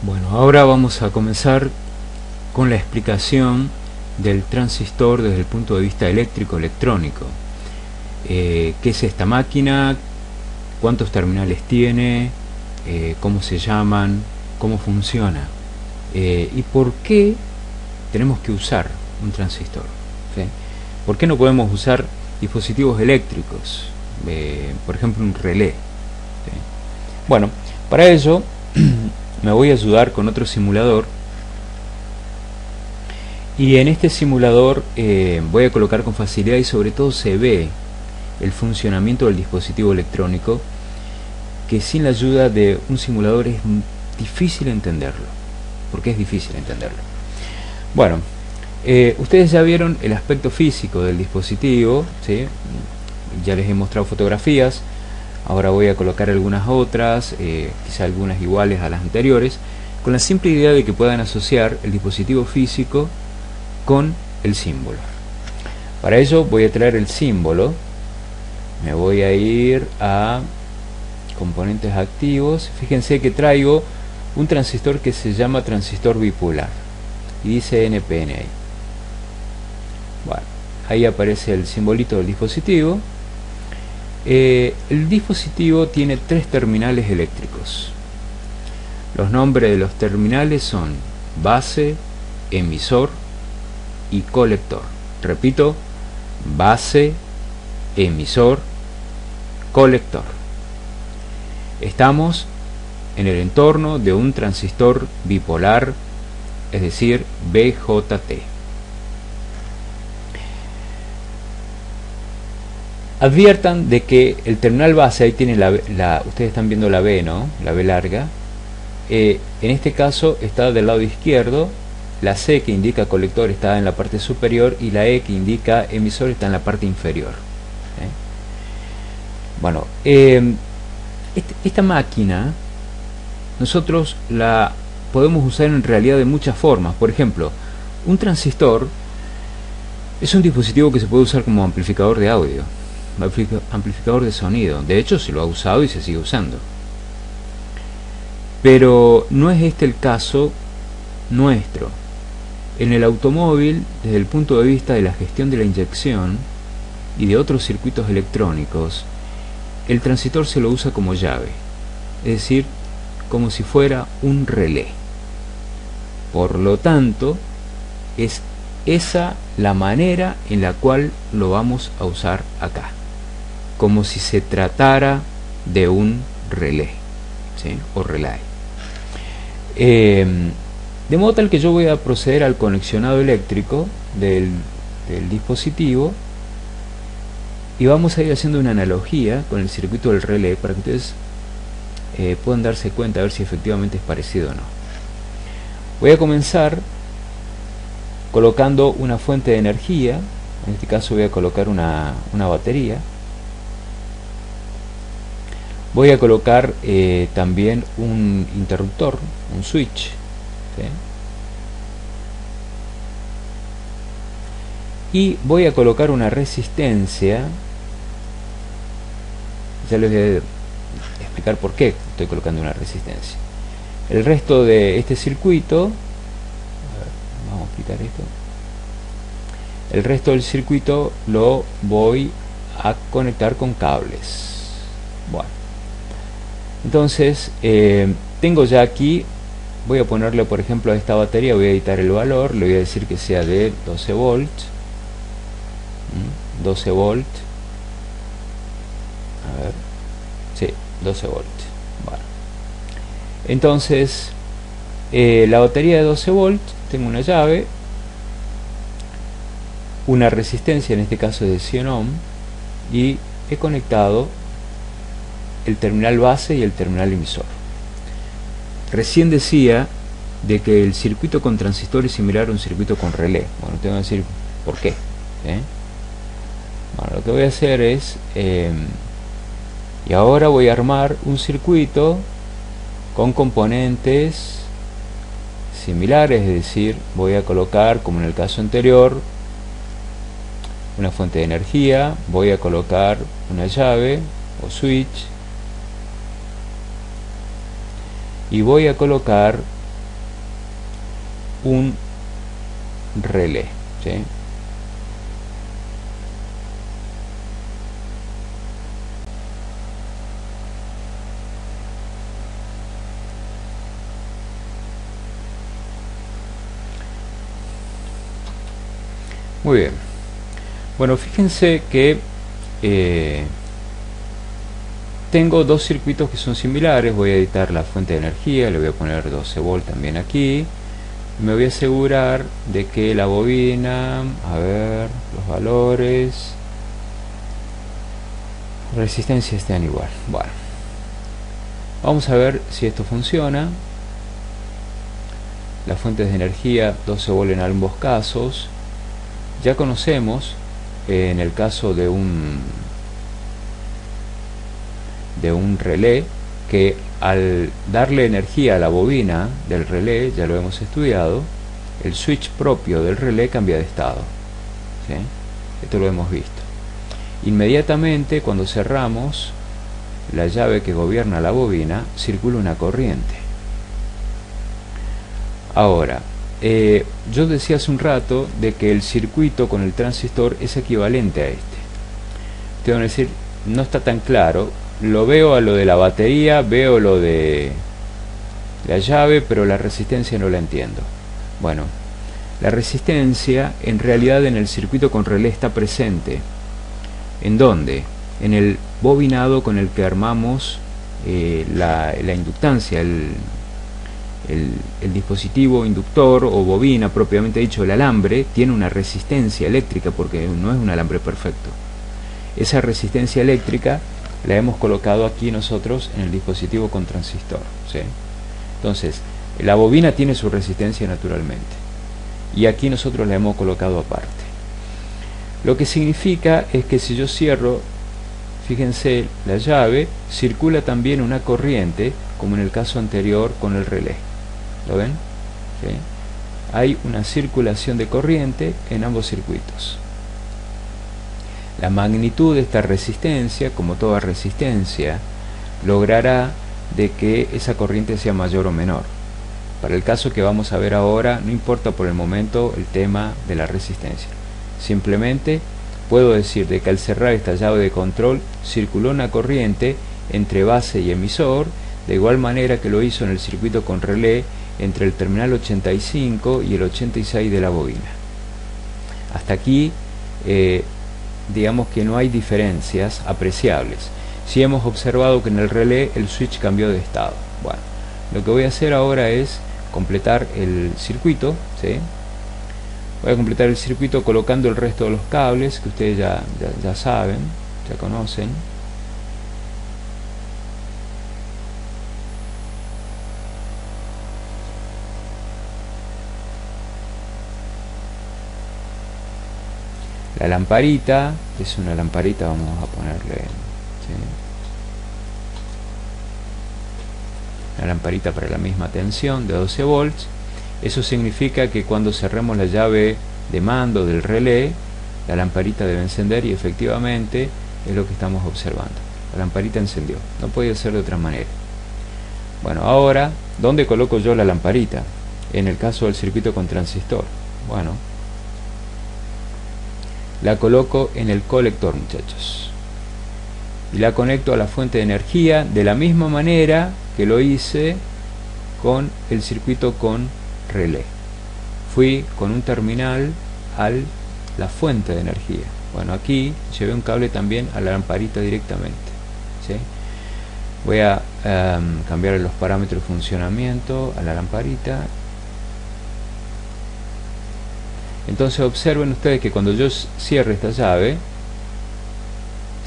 Bueno, ahora vamos a comenzar con la explicación del transistor desde el punto de vista eléctrico-electrónico. ¿Qué es esta máquina? ¿Cuántos terminales tiene? ¿Cómo se llaman? ¿Cómo funciona? ¿Y por qué tenemos que usar un transistor? ¿Sí? ¿Por qué no podemos usar dispositivos eléctricos? Por ejemplo, un relé. ¿Sí? Bueno, para ello me voy a ayudar con otro simulador, y en este simulador voy a colocar con facilidad y sobre todo se ve el funcionamiento del dispositivo electrónico, que sin la ayuda de un simulador es difícil entenderlo. ¿Por qué es difícil entenderlo? Bueno, ustedes ya vieron el aspecto físico del dispositivo, ¿sí? Ya les he mostrado fotografías. Ahora voy a colocar algunas otras, quizá algunas iguales a las anteriores, con la simple idea de que puedan asociar el dispositivo físico con el símbolo. Para ello voy a traer el símbolo, me voy a ir a componentes activos. Fíjense que traigo un transistor que se llama transistor bipolar y dice NPN ahí. Bueno, ahí aparece el simbolito del dispositivo. El dispositivo tiene 3 terminales eléctricos. Los nombres de los terminales son base, emisor y colector. Repito, base, emisor, colector. Estamos en el entorno de un transistor bipolar, es decir, BJT. Adviertan de que el terminal base, ahí tiene ustedes están viendo la B, ¿no? La B larga. En este caso está del lado izquierdo, la C que indica colector está en la parte superior y la E que indica emisor está en la parte inferior. Bueno, esta máquina nosotros la podemos usar en realidad de muchas formas. Por ejemplo, un transistor es un dispositivo que se puede usar como amplificador de audio, amplificador de sonido. De hecho se lo ha usado y se sigue usando, pero no es este el caso nuestro. En el automóvil, desde el punto de vista de la gestión de la inyección y de otros circuitos electrónicos, el transistor se lo usa como llave, es decir, como si fuera un relé. Por lo tanto, es esa la manera en la cual lo vamos a usar acá, como si se tratara de un relé, ¿sí? O relay. De modo tal que yo voy a proceder al conexionado eléctrico del dispositivo y vamos a ir haciendo una analogía con el circuito del relé para que ustedes puedan darse cuenta a ver si efectivamente es parecido o no. Voy a comenzar colocando una fuente de energía. En este caso voy a colocar una batería. Voy a colocar también un interruptor, un switch, ¿sí? Y voy a colocar una resistencia. Ya les voy a explicar por qué estoy colocando una resistencia. El resto de este circuito, vamos a explicar esto. El resto del circuito lo voy a conectar con cables. Bueno, entonces tengo ya aquí, voy a ponerle por ejemplo a esta batería, voy a editar el valor, le voy a decir que sea de 12 volts. 12 volts, a ver, sí, 12 volts. Bueno, entonces la batería de 12 volts, tengo una llave, una resistencia, en este caso de 100 ohm, y he conectado el terminal base y el terminal emisor. Recién decía de que el circuito con transistor es similar a un circuito con relé. Bueno, tengo que decir por qué. Bueno, lo que voy a hacer es y ahora voy a armar un circuito con componentes similares, es decir, voy a colocar, como en el caso anterior, una fuente de energía, voy a colocar una llave o switch y voy a colocar un relé, ¿sí? Muy bien. Bueno, fíjense que tengo dos circuitos que son similares. Voy a editar la fuente de energía, le voy a poner 12 volt también aquí. Me voy a asegurar de que la bobina, a ver, los valores, resistencia estén igual. Bueno, vamos a ver si esto funciona. Las fuentes de energía 12 volt en ambos casos. Ya conocemos, en el caso de un relé, que al darle energía a la bobina del relé, ya lo hemos estudiado, el switch propio del relé cambia de estado, ¿sí? Esto lo hemos visto. Inmediatamente, cuando cerramos la llave que gobierna la bobina, circula una corriente. Ahora, yo decía hace un rato de que el circuito con el transistor es equivalente a este. Te van a decir, no está tan claro. Lo veo a lo de la batería, veo lo de la llave, pero la resistencia no la entiendo. Bueno, la resistencia en realidad en el circuito con relé está presente. ¿En dónde? En el bobinado con el que armamos la inductancia, el dispositivo inductor o bobina propiamente dicho, el alambre, tiene una resistencia eléctrica porque no es un alambre perfecto. Esa resistencia eléctrica la hemos colocado aquí nosotros en el dispositivo con transistor, ¿sí? Entonces, la bobina tiene su resistencia naturalmente y aquí nosotros la hemos colocado aparte. Lo que significa es que si yo cierro, fíjense, la llave, circula también una corriente, como en el caso anterior con el relé. ¿Lo ven? ¿Sí? Hay una circulación de corriente en ambos circuitos. La magnitud de esta resistencia, como toda resistencia, logrará de que esa corriente sea mayor o menor. Para el caso que vamos a ver ahora, no importa por el momento el tema de la resistencia. Simplemente puedo decir de que al cerrar esta llave de control circuló una corriente entre base y emisor, de igual manera que lo hizo en el circuito con relé entre el terminal 85 y el 86 de la bobina. Hasta aquí digamos que no hay diferencias apreciables. Sí hemos observado que en el relé el switch cambió de estado. Bueno, lo que voy a hacer ahora es completar el circuito, ¿sí? Voy a completar el circuito colocando el resto de los cables que ustedes ya saben, ya conocen. La lamparita es una lamparita, vamos a ponerle, ¿sí?, una lamparita para la misma tensión de 12 volts. Eso significa que cuando cerremos la llave de mando del relé, la lamparita debe encender y efectivamente es lo que estamos observando. La lamparita encendió, no podía ser de otra manera. Bueno, ahora, ¿dónde coloco yo la lamparita? En el caso del circuito con transistor. Bueno, la coloco en el colector, muchachos, y la conecto a la fuente de energía de la misma manera que lo hice con el circuito con relé. Fui con un terminal a la fuente de energía. Bueno, aquí llevé un cable también a la lamparita directamente, ¿sí? Voy a cambiar los parámetros de funcionamiento a la lamparita. Entonces observen ustedes que cuando yo cierre esta llave,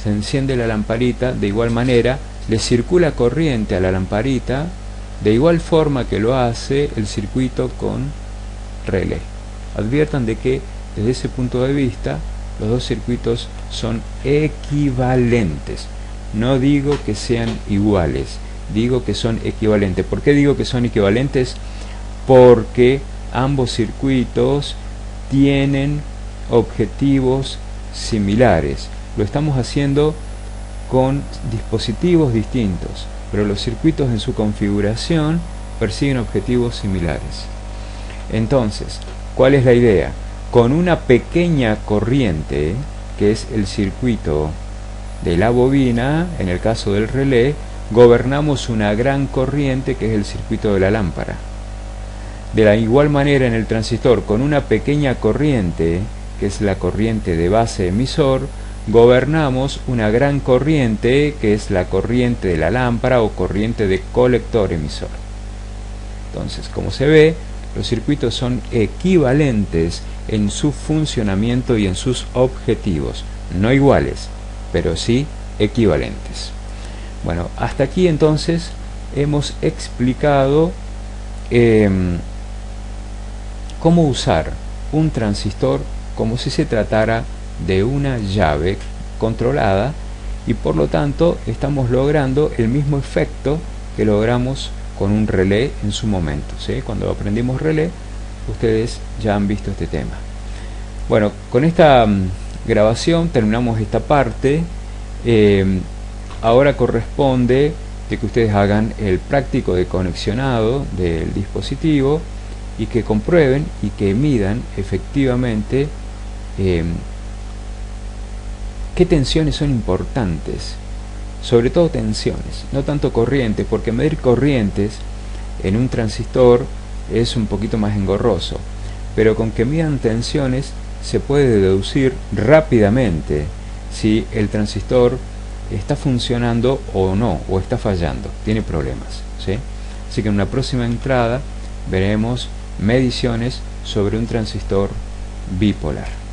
se enciende la lamparita de igual manera, le circula corriente a la lamparita de igual forma que lo hace el circuito con relé. Adviertan de que desde ese punto de vista los dos circuitos son equivalentes. No digo que sean iguales, digo que son equivalentes. ¿Por qué digo que son equivalentes? Porque ambos circuitos tienen objetivos similares. Lo estamos haciendo con dispositivos distintos, pero los circuitos en su configuración persiguen objetivos similares. Entonces, ¿cuál es la idea? Con una pequeña corriente, que es el circuito de la bobina, en el caso del relé, gobernamos una gran corriente que es el circuito de la lámpara. De la igual manera en el transistor, con una pequeña corriente, que es la corriente de base emisor, gobernamos una gran corriente que es la corriente de la lámpara o corriente de colector emisor. Entonces, como se ve, los circuitos son equivalentes en su funcionamiento y en sus objetivos, no iguales, pero sí equivalentes. Bueno, hasta aquí entonces hemos explicado cómo usar un transistor como si se tratara de una llave controlada, y por lo tanto estamos logrando el mismo efecto que logramos con un relé en su momento, ¿sí? Cuando aprendimos relé, ustedes ya han visto este tema. Bueno, con esta grabación terminamos esta parte. Ahora corresponde de que ustedes hagan el práctico de conexionado del dispositivo y que comprueben y que midan efectivamente qué tensiones son importantes, sobre todo tensiones, no tanto corrientes, porque medir corrientes en un transistor es un poquito más engorroso, pero con que midan tensiones se puede deducir rápidamente si el transistor está funcionando o no, o está fallando, tiene problemas, ¿sí? Así que en una próxima entrada veremos mediciones sobre un transistor bipolar.